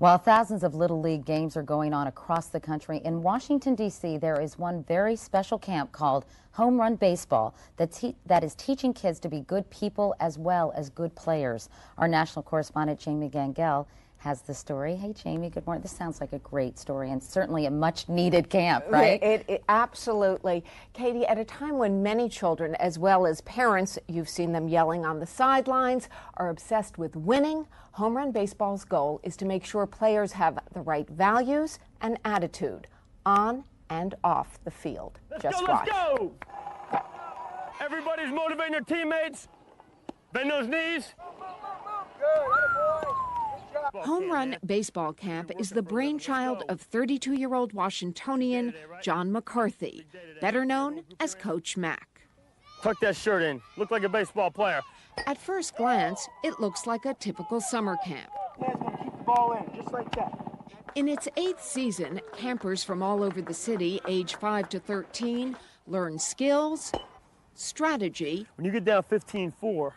While thousands of Little League games are going on across the country, in Washington, D.C., there is one very special camp called Home Run Baseball that is teaching kids to be good people as well as good players. Our national correspondent, Jamie Gangel, has the story. Hey, Jamie, good morning. This sounds like a great story and certainly a much-needed camp, right? It absolutely. Katie, at a time when many children, as well as parents, you've seen them yelling on the sidelines, are obsessed with winning, Home Run Baseball's goal is to make sure players have the right values and attitude on and off the field. Let's go! Everybody's motivating their teammates. Bend those knees. Home Run Baseball Camp is the brainchild of 32-year-old Washingtonian John McCarthy, better known as Coach Mac. Tuck that shirt in. Look like a baseball player. At first glance, it looks like a typical summer camp. Man's gonna keep the ball in, just like that. In its 8th season, campers from all over the city, age 5 to 13, learn skills, strategy, When you get down 15-4,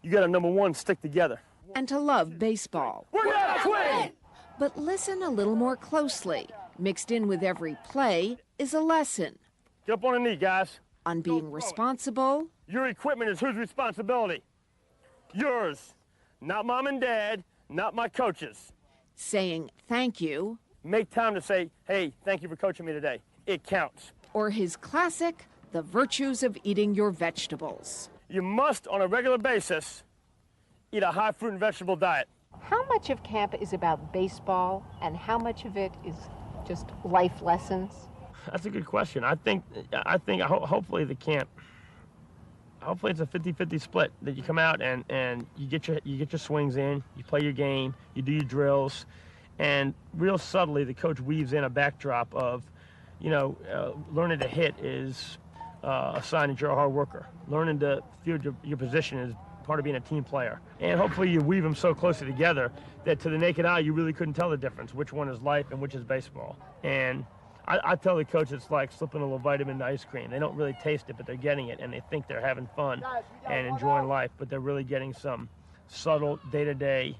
you got to, number one, stick together. and to love baseball. We're gonna quit! But listen a little more closely. Mixed in with every play is a lesson Get up on the knee, guys. on being responsible, Your equipment is whose responsibility? Yours. Not mom and dad, not my coaches. saying thank you, Make time to say, hey, thank you for coaching me today. It counts. or his classic, the virtues of eating your vegetables. You must, on a regular basis, eat a high fruit and vegetable diet. How much of camp is about baseball and how much of it is just life lessons? That's a good question. I think hopefully the camp, hopefully it's a 50-50 split, that you come out and you get your swings in, you play your game, you do your drills, and real subtly the coach weaves in a backdrop of, learning to hit is a sign that you're a hard worker. Learning to field your position is part of being a team player. And hopefully you weave them so closely together that to the naked eye you really couldn't tell the difference, which one is life and which is baseball. And I tell the coach it's like slipping a little vitamin into ice cream. They don't really taste it, but they're getting it, and they think they're having fun and enjoying life, but they're really getting some subtle, day-to-day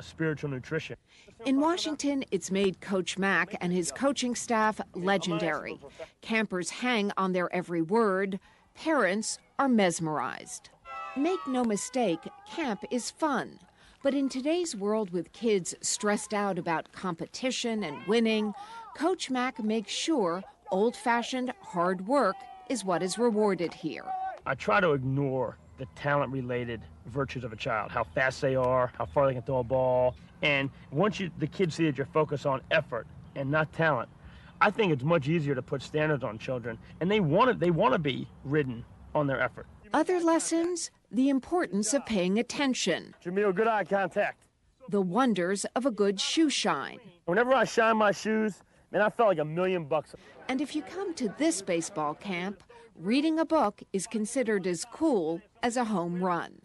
spiritual nutrition. In Washington, it's made Coach Mac and his coaching staff legendary. Campers hang on their every word. Parents are mesmerized. Make no mistake, camp is fun. But in today's world with kids stressed out about competition and winning, Coach Mac makes sure old-fashioned hard work is what is rewarded here. I try to ignore the talent-related virtues of a child, how fast they are, how far they can throw a ball. And once the kids see that you're focused on effort and not talent, I think it's much easier to put standards on children, and they want to be ridden on their effort. Other lessons, the importance of paying attention, Jamil, good eye contact. the wonders of a good shoe shine. Whenever I shine my shoes, man, I felt like $1 million. And if you come to this baseball camp, reading a book is considered as cool as a home run.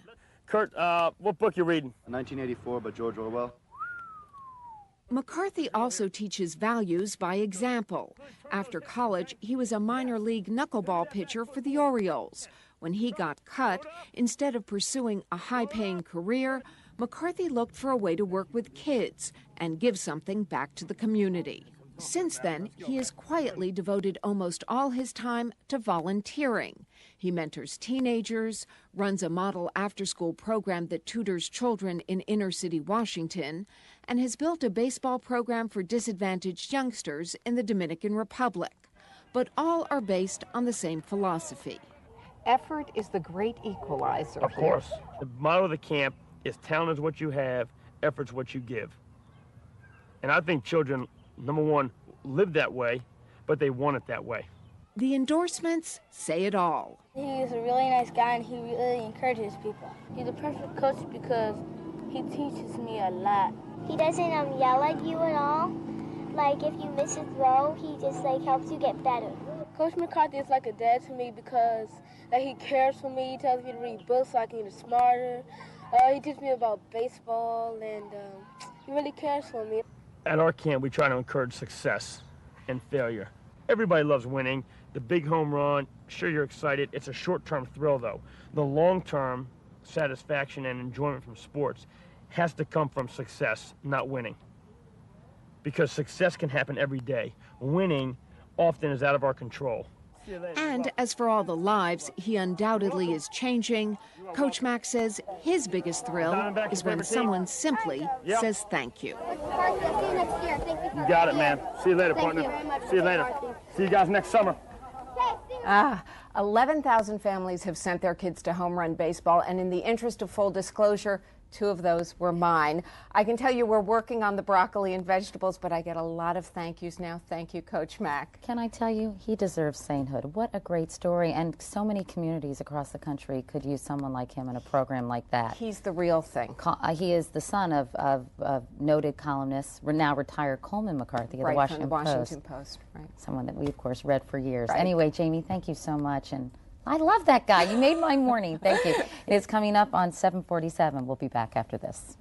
Kurt, what book you reading? 1984 by George Orwell. McCarthy also teaches values by example. After college, he was a minor league knuckleball pitcher for the Orioles. When he got cut, instead of pursuing a high-paying career, McCarthy looked for a way to work with kids and give something back to the community. Since then, he has quietly devoted almost all his time to volunteering. He mentors teenagers, runs a model after-school program that tutors children in inner-city Washington, and has built a baseball program for disadvantaged youngsters in the Dominican Republic. But all are based on the same philosophy. Effort is the great equalizer. Of course. The motto of the camp is talent is what you have, effort's what you give. And I think children, number one, live that way, but they want it that way. The endorsements say it all. He's a really nice guy and he really encourages people. He's a perfect coach because he teaches me a lot. He doesn't yell at you at all. Like if you miss a throw, he just helps you get better. Coach McCarthy is like a dad to me because he cares for me. He tells me to read books so I can get smarter. He teaches me about baseball and he really cares for me. At our camp, we try to encourage success and failure. Everybody loves winning. The big home run, sure you're excited. It's a short-term thrill, though. The long-term satisfaction and enjoyment from sports has to come from success, not winning. because success can happen every day. Winning often is out of our control. And as for all the lives he undoubtedly is changing, Coach Mack says his biggest thrill is when someone simply says thank you. You got it, man. See you later, partner. See you later. See you guys next summer. 11,000 families have sent their kids to Home Run Baseball, and in the interest of full disclosure, 2 of those were mine. I can tell you we're working on the broccoli and vegetables, but I get a lot of thank yous now. Thank you, Coach Mack. Can I tell you, he deserves sainthood. What a great story, and so many communities across the country could use someone like him in a program like that. He's the real thing. He is the son of noted columnist, now retired Coleman McCarthy of the Washington Post. Right. Someone that we, of course, read for years. Right. Anyway, Jamie, thank you so much. And I love that guy. You made my morning. Thank you. It is coming up on 7:47. We'll be back after this.